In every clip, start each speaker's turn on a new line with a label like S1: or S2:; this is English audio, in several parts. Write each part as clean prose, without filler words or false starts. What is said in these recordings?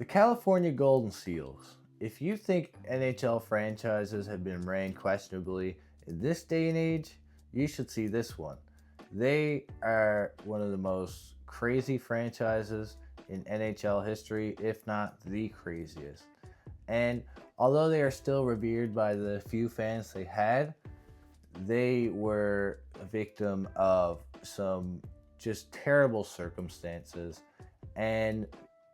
S1: The California Golden Seals. If you think NHL franchises have been ran questionably in this day and age, you should see this one. They are one of the most crazy franchises in NHL history, if not the craziest. And although they are still revered by the few fans they had, they were a victim of some just terrible circumstances and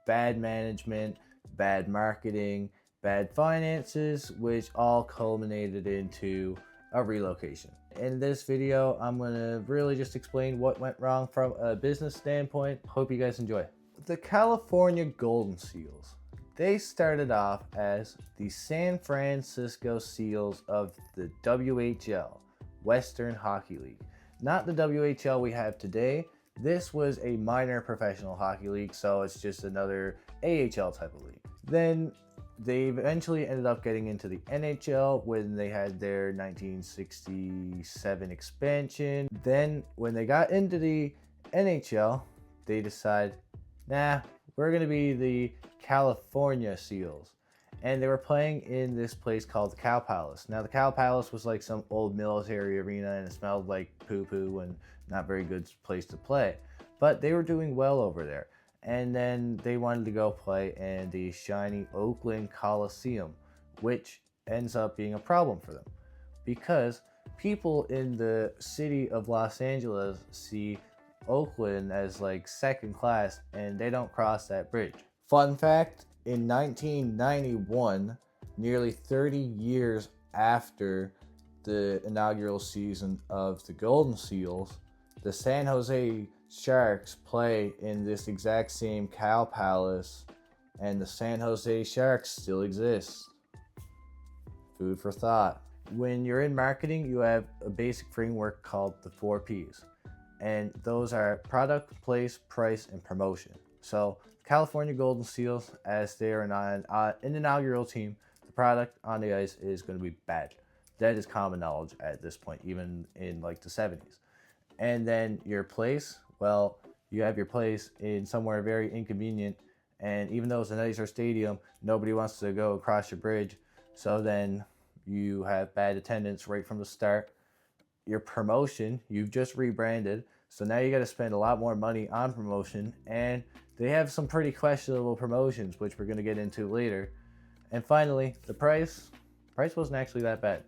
S1: bad management, bad marketing, bad finances, which all culminated into a relocation. In this video, I'm going to really just explain what went wrong from a business standpoint. Hope you guys enjoy. The California Golden Seals. They started off as the San Francisco Seals of the WHL, Western Hockey League. Not the WHL we have today. This was a minor professional hockey league, so it's just another AHL type of league. Then they eventually ended up getting into the NHL when they had their 1967 expansion. Then when they got into the NHL, they decided, nah, we're going to be the California Seals. And they were playing in this place called the Cow Palace. Now, the Cow Palace was like some old military arena, and it smelled like poo-poo and not very good place to play. But they were doing well over there. And then they wanted to go play in the shiny Oakland Coliseum, which ends up being a problem for them because people in the city of Los Angeles see Oakland as like second class and they don't cross that bridge. Fun fact, in 1991, nearly 30 years after the inaugural season of the Golden Seals, the San Jose Sharks play in this exact same Cow Palace, and the San Jose Sharks still exist. Food for thought. When you're in marketing, you have a basic framework called the 4 Ps, and those are product, place, price, and promotion. So California Golden Seals, as they are an inaugural team, the product on the ice is going to be bad. That is common knowledge at this point, even in like the 70s. And then your place, well, you have your place in somewhere very inconvenient, and even though it's a nicer stadium, nobody wants to go across your bridge, so then you have bad attendance right from the start. Your promotion, you've just rebranded, so now you got to spend a lot more money on promotion, and they have some pretty questionable promotions, which we're going to get into later. And finally, the price wasn't actually that bad.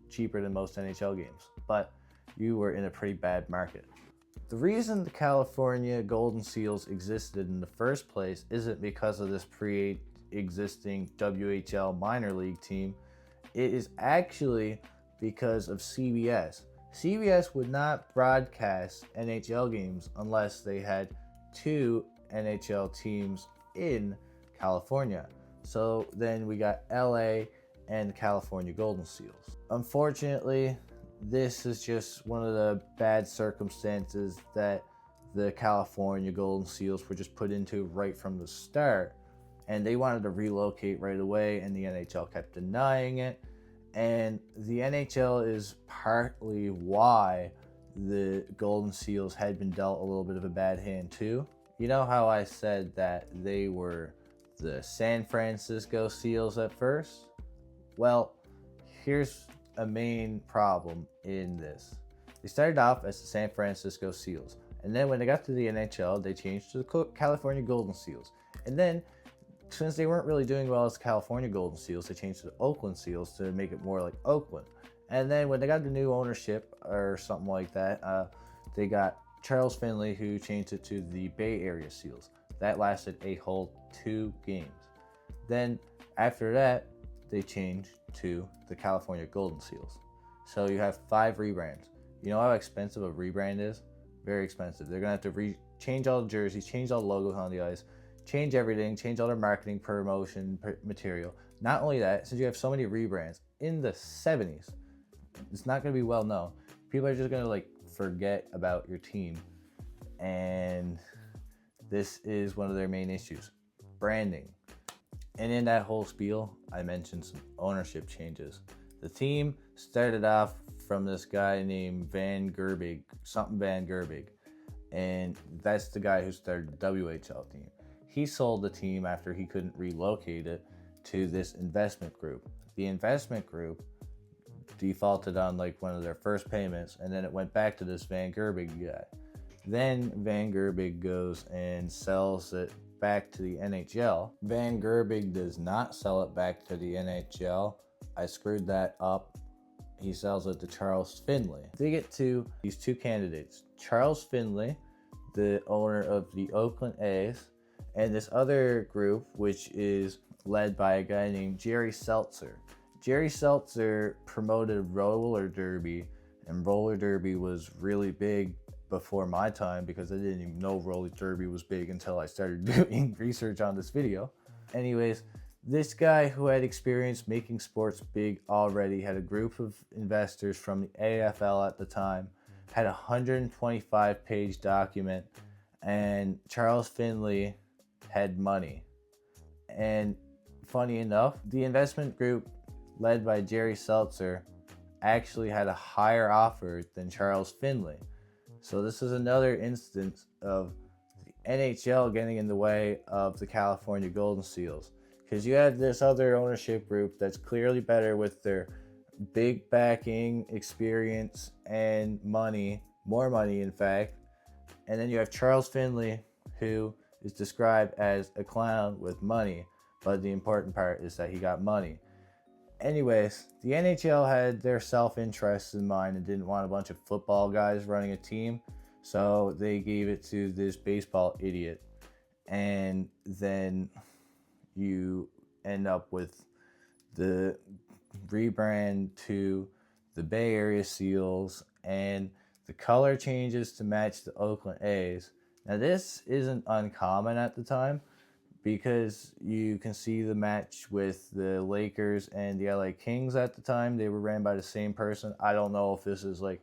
S1: Cheaper than most NHL games, but you were in a pretty bad market. The reason the California Golden Seals existed in the first place isn't because of this pre-existing WHL minor league team. It is actually because of CBS. CBS would not broadcast NHL games unless they had 2 NHL teams in California. So then we got LA and the California Golden Seals. Unfortunately, this is just one of the bad circumstances that the California Golden Seals were just put into right from the start. And they wanted to relocate right away, and the NHL kept denying it. And the NHL is partly why the Golden Seals had been dealt a little bit of a bad hand too. You know how I said that they were the San Francisco Seals at first? Well, here's a main problem in this. They started off as the San Francisco Seals, and then when they got to the NHL, they changed to the California Golden Seals. And then, since they weren't really doing well as the California Golden Seals, they changed to the Oakland Seals to make it more like Oakland. And then when they got the new ownership or something like that, they got Charles Finley, who changed it to the Bay Area Seals. That lasted a whole 2 games. Then after that, they changed to the California Golden Seals. So you have 5 rebrands. You know how expensive a rebrand is? Very expensive. They're going to have to change all the jerseys, change all the logos on the ice, change everything, change all their marketing, promotion, material. Not only that, since you have so many rebrands, in the 70s, it's not going to be well known. People are just going to like forget about your team. And this is one of their main issues. Branding. And in that whole spiel, I mentioned some ownership changes. The team started off from this guy named Van Gerbig, and that's the guy who started the WHL team. he sold the team after he couldn't relocate it to this investment group. The investment group defaulted on like one of their first payments, and then it went back to this Van Gerbig guy. Then Van Gerbig goes and sells it back to the NHL. Van Gerbig does not sell it back to the NHL. I screwed that up. He sells it to Charles Finley. They get to these two candidates, Charles Finley, the owner of the Oakland A's, and this other group, which is led by a guy named Jerry Seltzer. Jerry Seltzer promoted roller derby, and roller derby was really big before my time because I didn't even know roller derby was big until I started doing research on this video. Anyways, this guy who had experience making sports big already had a group of investors from the AFL at the time, had a 125-page document, and Charles Finley had money. And funny enough, the investment group led by Jerry Seltzer actually had a higher offer than Charles Finley. So this is another instance of the NHL getting in the way of the California Golden Seals. Because you have this other ownership group that's clearly better with their big backing, experience, and money, more money in fact. And then you have Charles Finley, who is described as a clown with money, but the important part is that he got money. Anyways, the NHL had their self-interest in mind and didn't want a bunch of football guys running a team, so they gave it to this baseball idiot. And then you end up with the rebrand to the Bay Area Seals, and the color changes to match the Oakland A's. Now this isn't uncommon at the time, because you can see the match with the Lakers and the LA Kings at the time. They were ran by the same person. I don't know if this is like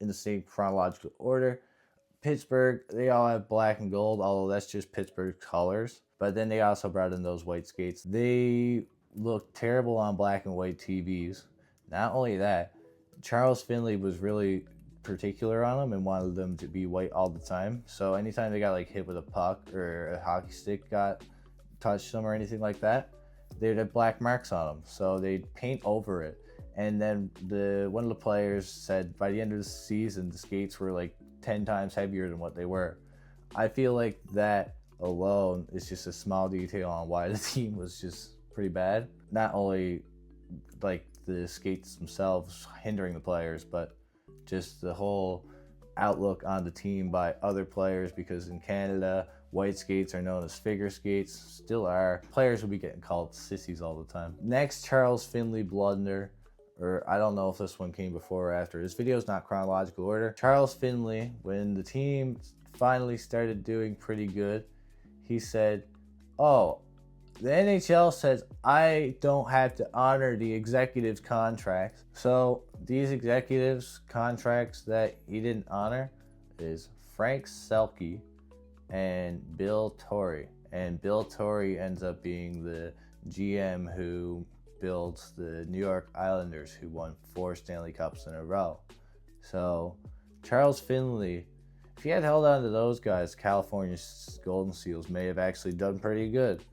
S1: in the same chronological order. Pittsburgh, they all have black and gold, although that's just Pittsburgh colors. But then they also brought in those white skates. They look terrible on black and white TVs. Not only that, Charles Finley was really particular on them and wanted them to be white all the time. So anytime they got like hit with a puck or a hockey stick got touched them or anything like that, they'd have black marks on them. So they'd paint over it. And then one of the players said by the end of the season, the skates were like 10 times heavier than what they were. I feel like that alone is just a small detail on why the team was just pretty bad. Not only like the skates themselves hindering the players, but just the whole outlook on the team by other players, because in Canada, white skates are known as figure skates, still are. Players will be getting called sissies all the time. Next, Charles Finley blunder, or I don't know if this one came before or after. This video is not chronological order. Charles Finley, when the team finally started doing pretty good, he said, oh, the NHL says I don't have to honor the executives' contracts. So these executives' contracts that he didn't honor is Frank Selke and Bill Torrey. And Bill Torrey ends up being the GM who builds the New York Islanders, who won 4 Stanley Cups in a row. So Charles Finley, if he had held on to those guys, California Golden Seals may have actually done pretty good.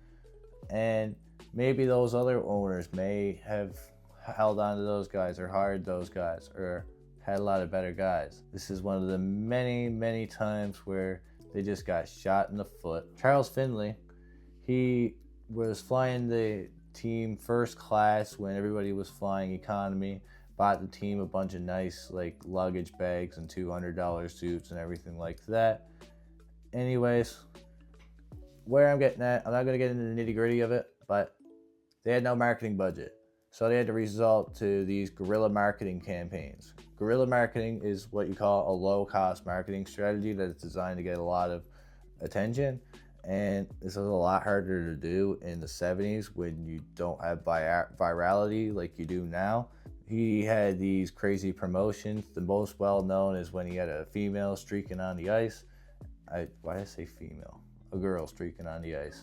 S1: And maybe those other owners may have held on to those guys or hired those guys or had a lot of better guys. This is one of the many, many times where they just got shot in the foot. Charles Finley, he was flying the team first class when everybody was flying economy, bought the team a bunch of nice like luggage bags and $200 suits and everything like that. Anyways, where I'm getting at, I'm not going to get into the nitty gritty of it, but they had no marketing budget. So they had to resort to these guerrilla marketing campaigns. Guerrilla marketing is what you call a low-cost marketing strategy that is designed to get a lot of attention. And this was a lot harder to do in the 70s when you don't have virality like you do now. He had these crazy promotions. The most well-known is when he had a female streaking on the ice. Why did I say female? A girl streaking on the ice.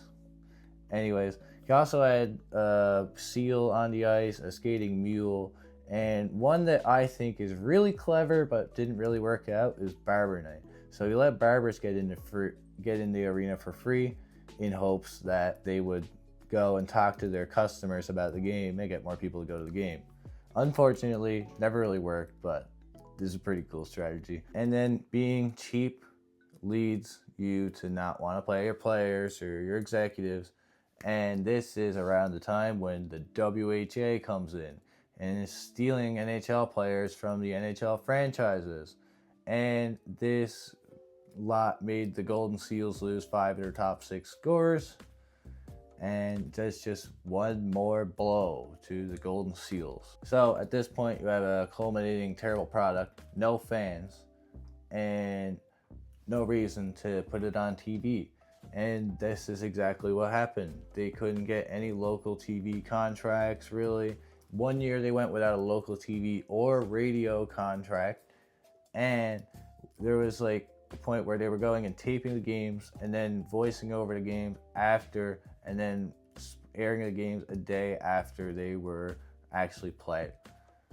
S1: Anyways, he also had a seal on the ice, a skating mule, and one that I think is really clever but didn't really work out is Barber Night. So he let barbers get in the arena for free, in hopes that they would go and talk to their customers about the game and get more people to go to the game. Unfortunately, never really worked, but this is a pretty cool strategy. And then being cheap leads you to not want to play your players or your executives. And this is around the time when the WHA comes in and is stealing NHL players from the NHL franchises. And this lot made the Golden Seals lose 5 of their top 6 scorers. And that's just one more blow to the Golden Seals. So at this point, you have a culminating terrible product, no fans, and no reason to put it on TV. And this is exactly what happened. They couldn't get any local TV contracts, really. One year they went without a local TV or radio contract. And there was like a point where they were going and taping the games and then voicing over the games after, and then airing the games a day after they were actually played.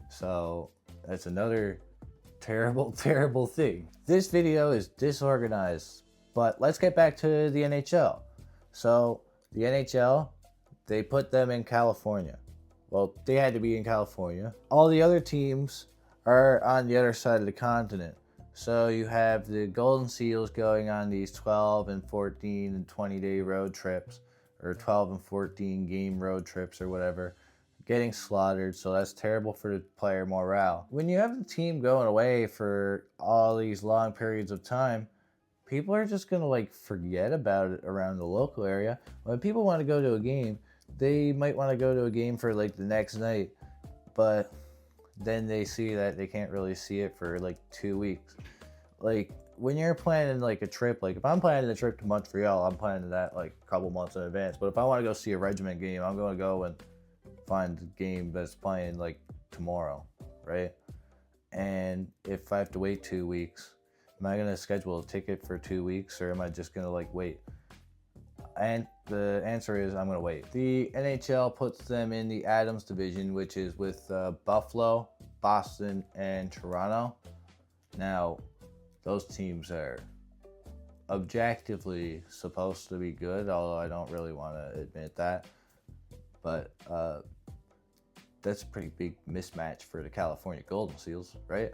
S1: So that's another terrible, terrible thing. This video is disorganized, but let's get back to the NHL. So the NHL, they put them in California. Well, they had to be in California. All the other teams are on the other side of the continent. So you have the Golden Seals going on these 12 and 14 and 20-day road trips, or 12 and 14 game road trips or whatever, getting slaughtered. So that's terrible for the player morale. When you have the team going away for all these long periods of time, people are just going to like forget about it around the local area. When people want to go to a game, they might want to go to a game for like the next night, but then they see that they can't really see it for like 2 weeks. Like when you're planning like a trip, like if I'm planning a trip to Montreal, I'm planning that like a couple months in advance. But if I want to go see a regiment game, I'm going to go and find the game that's playing like tomorrow, right? And if I have to wait 2 weeks, am I going to schedule a ticket for 2 weeks, or am I just going to like wait? And the answer is I'm going to wait. The NHL puts them in the Adams division, which is with Buffalo, Boston, and Toronto. Now, those teams are objectively supposed to be good, although I don't really want to admit that. But that's a pretty big mismatch for the California Golden Seals, right?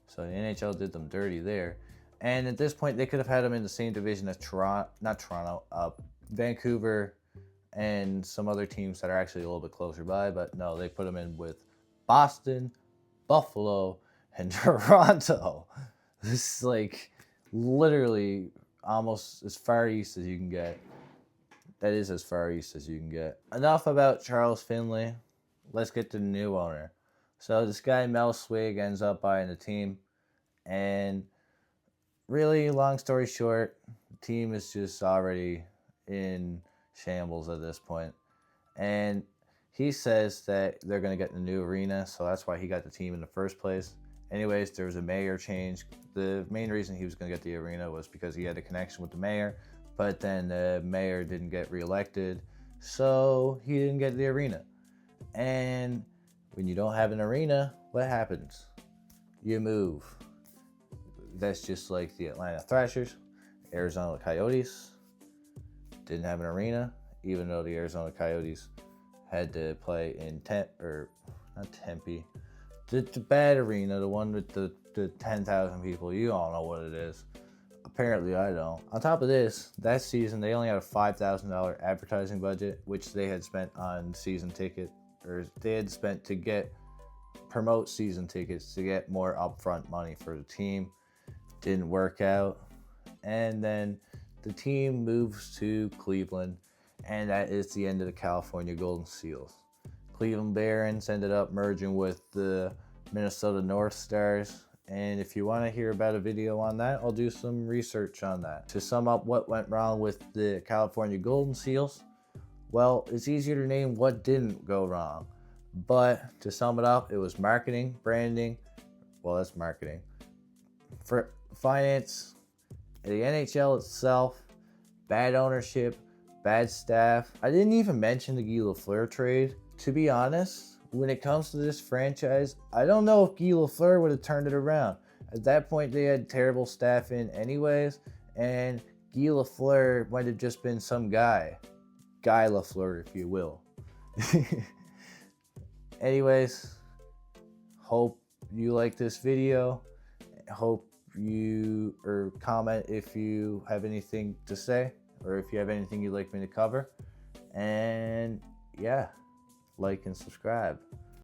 S1: So the NHL did them dirty there. And at this point, they could have had them in the same division as Vancouver, and some other teams that are actually a little bit closer by. But no, they put them in with Boston, Buffalo, and Toronto. This is like literally almost as far east as you can get. That is as far east as you can get. Enough about Charles Finley. Let's get to the new owner. So this guy, Mel Swig, ends up buying the team. And really, long story short, the team is just already in shambles at this point. And he says that they're going to get the new arena, so that's why he got the team in the first place. Anyways, there was a mayor change. The main reason he was going to get the arena was because he had a connection with the mayor, but then the mayor didn't get reelected, so he didn't get the arena. And when you don't have an arena, what happens? You move. That's just like the Atlanta Thrashers, Arizona Coyotes didn't have an arena, even though the Arizona Coyotes had to play in Tempe. The bad arena, the one with the 10,000 people. You all know what it is. Apparently I don't. On top of this, that season they only had a $5,000 advertising budget, which they had spent on season ticket, or they had spent to promote season tickets to get more upfront money for the team. Didn't work out. And then the team moves to Cleveland, and that is the end of the California Golden Seals. Cleveland Barons ended up merging with the Minnesota North Stars, and if you want to hear about a video on that, I'll do some research on that. To sum up what went wrong with the California Golden Seals, well, it's easier to name what didn't go wrong. But to sum it up, it was marketing, branding, well, that's marketing, for finance, the NHL itself, bad ownership, bad staff. I didn't even mention the Guy Lafleur trade. To be honest, when it comes to this franchise, I don't know if Guy Lafleur would have turned it around. At that point, they had terrible staff in anyways, and Guy Lafleur might have just been some guy. Guy Lafleur, if you will. Anyways, hope you like this video. Hope you comment if you have anything to say, or if you have anything you'd like me to cover. And yeah, like and subscribe.